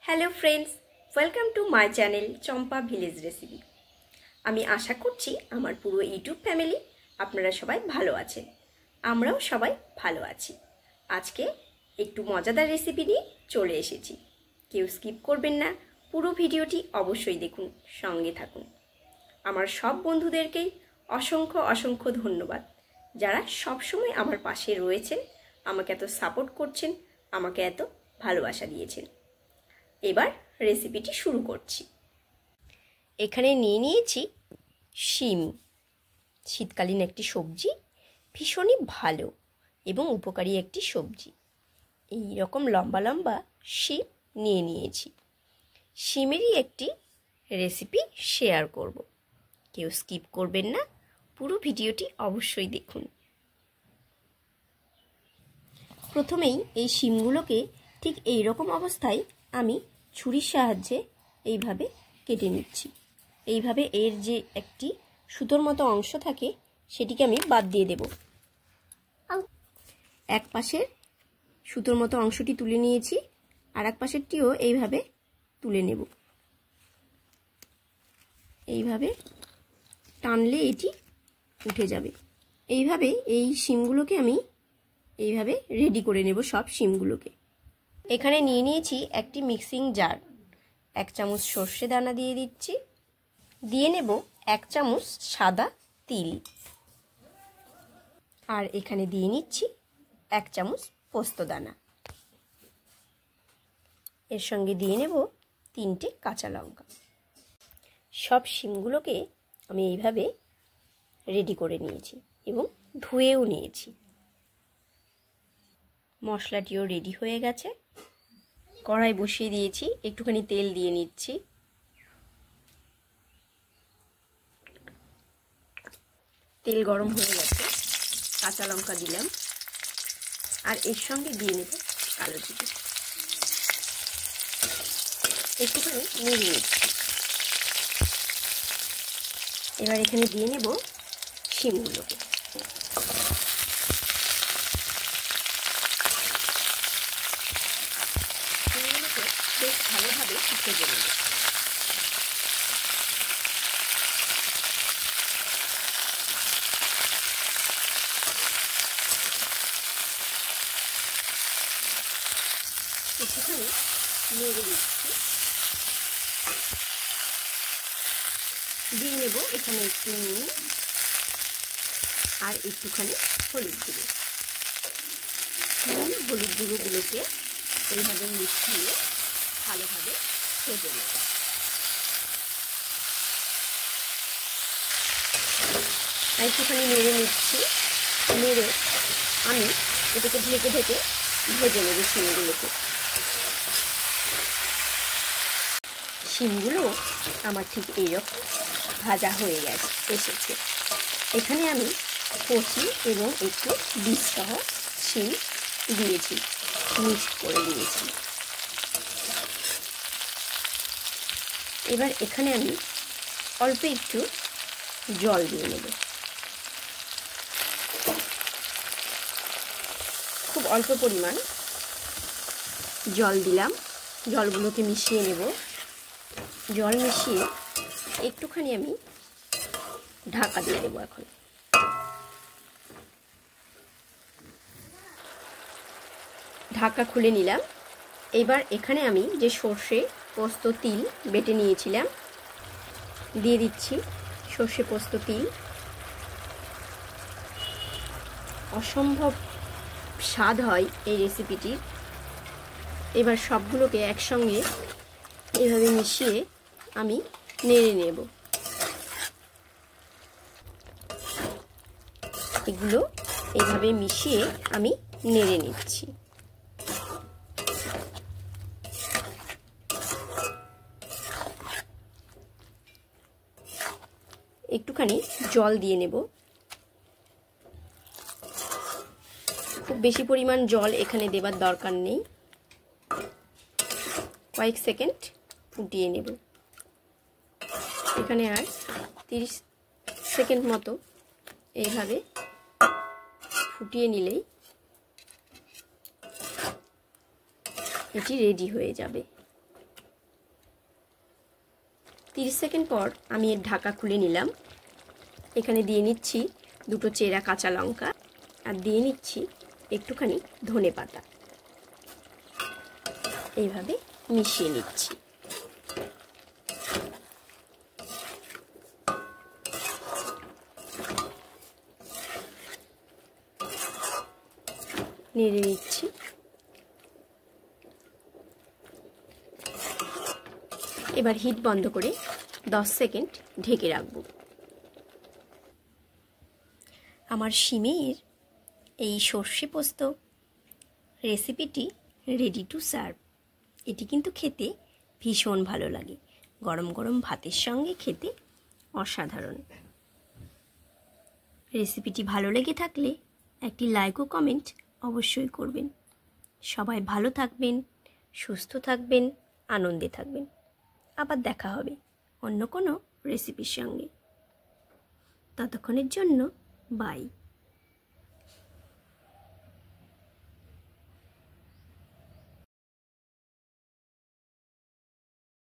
Hello friends, welcome to my channel Champa village recipe. আমি আশা করছি আমার পুরো ইউটিউব ফ্যামিলি আপনারা সবাই ভালো আছেন। আমরাও সবাই ভালো আছি। আজকে একটু মজাদার রেসিপি নিয়ে চলে এসেছি। কেউ স্কিপ করবেন না, পুরো ভিডিওটি অবশ্যই দেখুন, সঙ্গে থাকুন। আমার সব বন্ধুদেরকেই অসংখ্য অসংখ্য ধন্যবাদ, যারা সবসময় আমার পাশে রয়েছেন, আমাকে এত সাপোর্ট করছেন, আমাকে এত ভালোবাসা দিয়েছেন। এবার রেসিপিটি শুরু করছি। এখানে নিয়ে নিয়েছি শিম। শীতকালীন একটি সবজি, ভীষণই ভালো এবং উপকারী একটি সবজি। এই রকম লম্বা লম্বা শিম নিয়ে নিয়েছি। শিমেরই একটি রেসিপি শেয়ার করব। কেউ স্কিপ করবেন না, পুরো ভিডিওটি অবশ্যই দেখুন। প্রথমেই এই শিমগুলোকে ঠিক এই রকম অবস্থায় আমি ছুরির সাহায্যে এইভাবে কেটে নিচ্ছি। এইভাবে এর যে একটি সুতোর মতো অংশ থাকে সেটিকে আমি বাদ দিয়ে দেব। এক পাশের সুতোর মতো অংশটি তুলে নিয়েছি, আর এক পাশেরটিও এইভাবে তুলে নেব। এইভাবে টানলে এটি উঠে যাবে। এইভাবে এই শিমগুলোকে আমি এইভাবে রেডি করে নেব সব শিমগুলোকে। এখানে নিয়ে নিয়েছি একটি মিক্সিং জার। 1 চামচ সর্ষে দানা দিয়ে দিচ্ছি। দিয়ে নেব 1 চামচ সাদা তিল। আর এখানে দিয়ে নিচ্ছি 1 চামচ পোস্ত দানা। এর সঙ্গে দিয়ে নেব 3টে কাঁচা লঙ্কা। সব শিমগুলোকে আমি এইভাবে রেডি করে নিয়েছি এবং ধুয়েও নিয়েছি। মশলাটিও রেডি হয়ে গেছে। কড়াই বসিয়ে দিয়েছি, একটুখানি তেল দিয়ে নিচ্ছি। তেল গরম হয়ে গেছে, কাঁচা লঙ্কা দিলাম, আর এর সঙ্গে দিয়ে নেব কালো জিরে। একটুখানি নেড়ে নিচ্ছি। এবার এখানে দিয়ে নেব শিমগুলোকে। শিমগুলোকে বেশ ভালোভাবে ভেজে নেব। একটুখানি নেড়ে দিচ্ছি। দিয়ে নেব এখানে একটু নুন আর একটুখানি হলুদ গুঁড়ো। নুন হলুদ গুঁড়োগুলোকে এইভাবে মিশিয়ে ভালোভাবে ভেজে নেব। একটুখানি নেড়ে নিচ্ছি। নেড়ে আমি এটাকে ঢেকে ঢেকে ভেজে নেব শিমগুলোকে। শিমগুলো আমার ঠিক এইরকম ভাজা হয়ে এসেছে। এখানে আমি কচি এবং একটু বীজ সহ শিম দিয়েছি, মিক্স করে দিয়েছি। এবার এখানে আমি অল্প একটু জল দিয়ে নেব। খুব অল্প পরিমাণ জল দিলাম। জলগুলোকে মিশিয়ে নেব। জল মিশিয়ে একটুখানি আমি ঢাকা দিয়ে দেবো। এখন ঢাকা খুলে নিলাম। এবার এখানে আমি যে সর্ষে পোস্ত তিল বেটে নিয়েছিলাম দিয়ে দিচ্ছি। সর্ষে পোস্ত তিল অসম্ভব স্বাদ হয় এই রেসিপিটির। এবার সবগুলোকে একসঙ্গে এভাবে মিশিয়ে আমি নেড়ে নেব। এগুলো এভাবে মিশিয়ে আমি নেড়ে নিচ্ছি। একটুখানি জল দিয়ে নেব। খুব বেশি পরিমাণ জল এখানে দেবার দরকার নেই। কয়েক সেকেন্ড ফুটিয়ে নেব। এখানে আর 30 সেকেন্ড মতো এইভাবে ফুটিয়ে নিলেই এটি রেডি হয়ে যাবে। 30 সেকেন্ড পর আমি এর ঢাকা খুলে নিলাম। এখানে দিয়ে নিচ্ছি 2টো চেরা কাঁচা লঙ্কা আর দিয়ে নিচ্ছি একটুখানি ধনেপাতা। এইভাবে মিশিয়ে নিচ্ছি। নেড়ে নিচ্ছি। এবার হিট বন্ধ করে 10 সেকেন্ড ঢেকে রাখব। আমার শিমের এই সর্ষে পোস্ত রেসিপিটি রেডি টু সার্ভ। এটি কিন্তু খেতে ভীষণ ভালো লাগে, গরম গরম ভাতের সঙ্গে খেতে অসাধারণ। রেসিপিটি ভালো লেগে থাকলে একটি লাইক ও কমেন্ট অবশ্যই করবেন। সবাই ভালো থাকবেন, সুস্থ থাকবেন, আনন্দে থাকবেন। আবার দেখা হবে অন্য কোনো রেসিপির সঙ্গে। ততক্ষণের জন্য বাই।